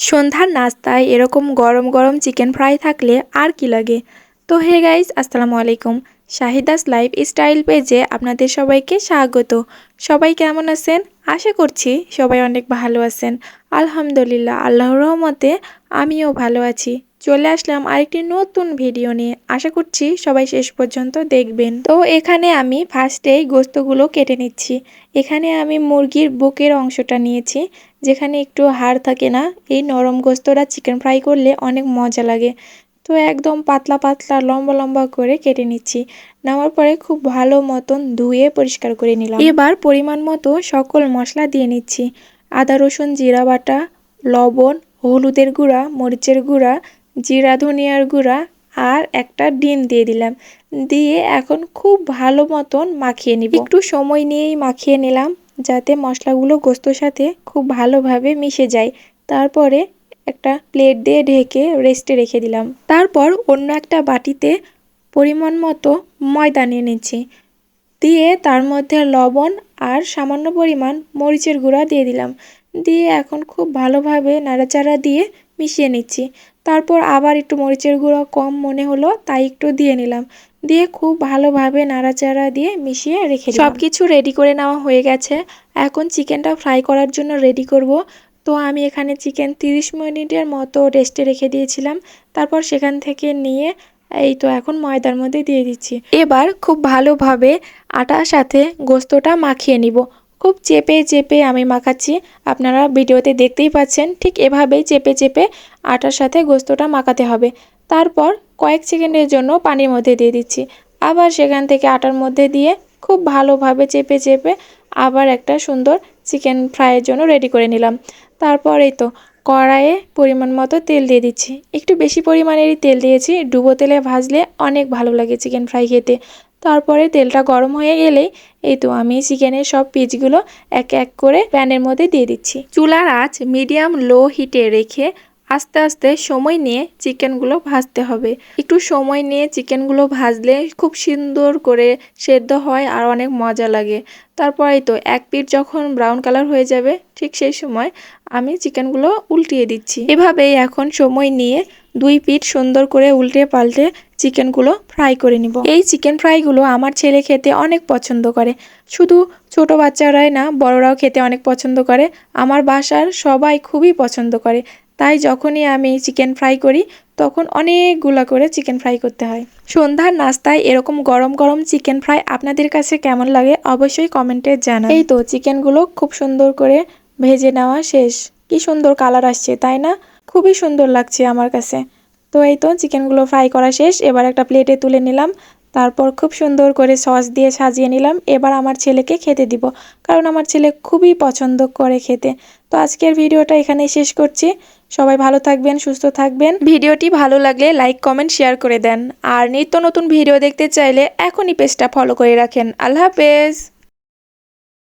সন্ধ্যার নাস্তায় এরকম গরম গরম চিকেন ফ্রাই থাকলে আর কি লাগে। তো হে গাইস, আসসালামু আলাইকুম। শাহিদাস লাইফ স্টাইল পেজে আপনাদের সবাইকে স্বাগত। সবাই কেমন আছেন? আশা করছি সবাই অনেক ভালো আছেন। আলহামদুলিল্লাহ, আল্লাহর রহমতে আমিও ভালো আছি। চলে আসলাম আরেকটি নতুন ভিডিও নিয়ে। আশা করছি সবাই শেষ পর্যন্ত দেখবেন। তো এখানে আমি ফার্স্টেই গোস্তগুলো কেটে নিচ্ছি। এখানে আমি মুরগির বুকের অংশটা নিয়েছি, যেখানে একটু হাড় থাকে না। এই নরম গোস্তটা চিকেন ফ্রাই করলে অনেক মজা লাগে। তো একদম পাতলা পাতলা লম্বা লম্বা করে কেটে নিচ্ছি। নেওয়ার পরে খুব ভালো মতন ধুয়ে পরিষ্কার করে নিলাম। এবার পরিমাণ মতো সকল মশলা দিয়ে নিচ্ছি। আদা রসুন জিরা বাটা, লবণ, হলুদের গুঁড়া, মরিচের গুঁড়া, জিরা ধনিয়ার গুঁড়া আর একটা ডিম দিয়ে দিলাম। দিয়ে এখন খুব ভালো মতন মাখিয়ে নিব। একটু সময় নিয়েই মাখিয়ে নিলাম, যাতে মশলাগুলো গোস্তর সাথে খুব ভালোভাবে মিশে যায়। তারপরে একটা প্লেট দিয়ে ঢেকে রেস্টে রেখে দিলাম। তারপর অন্য একটা বাটিতে পরিমাণ মতো ময়দা নিয়ে নিচ্ছি। দিয়ে তার মধ্যে লবণ আর সামান্য পরিমাণ মরিচের গুঁড়া দিয়ে দিলাম। দিয়ে এখন খুব ভালোভাবে নাড়াচাড়া দিয়ে মিশিয়ে নিচ্ছি। তারপর আবার একটু মরিচের গুঁড়া কম মনে হলো, তাই একটু দিয়ে নিলাম। দিয়ে খুব ভালোভাবে নাড়াচাড়া দিয়ে মিশিয়ে রেখে দিলাম। সব কিছু রেডি করে নেওয়া হয়ে গেছে। এখন চিকেনটা ফ্রাই করার জন্য রেডি করব। তো আমি এখানে চিকেন 30 মিনিটের মতো রেস্টে রেখে দিয়েছিলাম। তারপর সেখান থেকে নিয়ে এই তো এখন ময়দার মধ্যে দিয়ে দিচ্ছি। এবার খুব ভালোভাবে আটার সাথে গোস্তটা মাখিয়ে নিব। খুব চেপে চেপে আমি মাখাচ্ছি, আপনারা ভিডিওতে দেখতেই পাচ্ছেন। ঠিক এভাবেই চেপে চেপে আটার সাথে গোস্তটা মাখাতে হবে। তারপর কয়েক সেকেন্ডের জন্য পানির মধ্যে দিয়ে দিচ্ছি। আবার সেখান থেকে আটার মধ্যে দিয়ে খুব ভালোভাবে চেপে চেপে আবার একটা সুন্দর চিকেন ফ্রাইয়ের জন্য রেডি করে নিলাম। তারপর এই তো কড়াইয়ে পরিমাণ মতো তেল দিয়ে দিচ্ছি। একটু বেশি পরিমাণেরই তেল দিয়েছি। ডুবো তেলে ভাজলে অনেক ভালো লাগে চিকেন ফ্রাই খেতে। তারপরে তেলটা গরম হয়ে গেলেই এই তো আমি চিকেনের সব পিসগুলো এক এক করে প্যানের মধ্যে দিয়ে দিচ্ছি। চুলার আঁচ মিডিয়াম লো হিটে রেখে আস্তে আস্তে সময় নিয়ে চিকেনগুলো ভাজতে হবে। একটু সময় নিয়ে চিকেনগুলো ভাজলে খুব সুন্দর করে সেদ্ধ হয় আর অনেক মজা লাগে। তারপর এই তো এক পিঠ যখন ব্রাউন কালার হয়ে যাবে, ঠিক সেই সময় আমি চিকেনগুলো উল্টিয়ে দিচ্ছি। এভাবেই এখন সময় নিয়ে দুই পিঠ সুন্দর করে উল্টে পাল্টে চিকেনগুলো ফ্রাই করে নিব। এই চিকেন ফ্রাইগুলো আমার ছেলে খেতে অনেক পছন্দ করে। শুধু ছোট বাচ্চারাই না, বড়রাও খেতে অনেক পছন্দ করে। আমার বাসার সবাই খুবই পছন্দ করে। তাই যখনই আমি চিকেন ফ্রাই করি তখন অনেকগুলা করে চিকেন ফ্রাই করতে হয়। সন্ধ্যার নাস্তায় এরকম গরম গরম চিকেন ফ্রাই আপনাদের কাছে কেমন লাগে অবশ্যই কমেন্টে জানান। এই তো চিকেনগুলো খুব সুন্দর করে ভেজে নেওয়া শেষ। কি সুন্দর কালার আসছে, তাই না? খুবই সুন্দর লাগছে আমার কাছে। তো এই তো চিকেনগুলো ফ্রাই করা শেষ। এবার একটা প্লেটে তুলে নিলাম। তারপর খুব সুন্দর করে সস দিয়ে সাজিয়ে নিলাম। এবার আমার ছেলেকে খেতে দিব, কারণ আমার ছেলে খুবই পছন্দ করে খেতে। তো আজকের ভিডিওটা এখানেই শেষ করছি। সবাই ভালো থাকবেন, সুস্থ থাকবেন। ভিডিওটি ভালো লাগলে লাইক কমেন্ট শেয়ার করে দেন। আর নিত্য নতুন ভিডিও দেখতে চাইলে এখনই পেজটা ফলো করে রাখেন। আল্লাহ হাফেজ।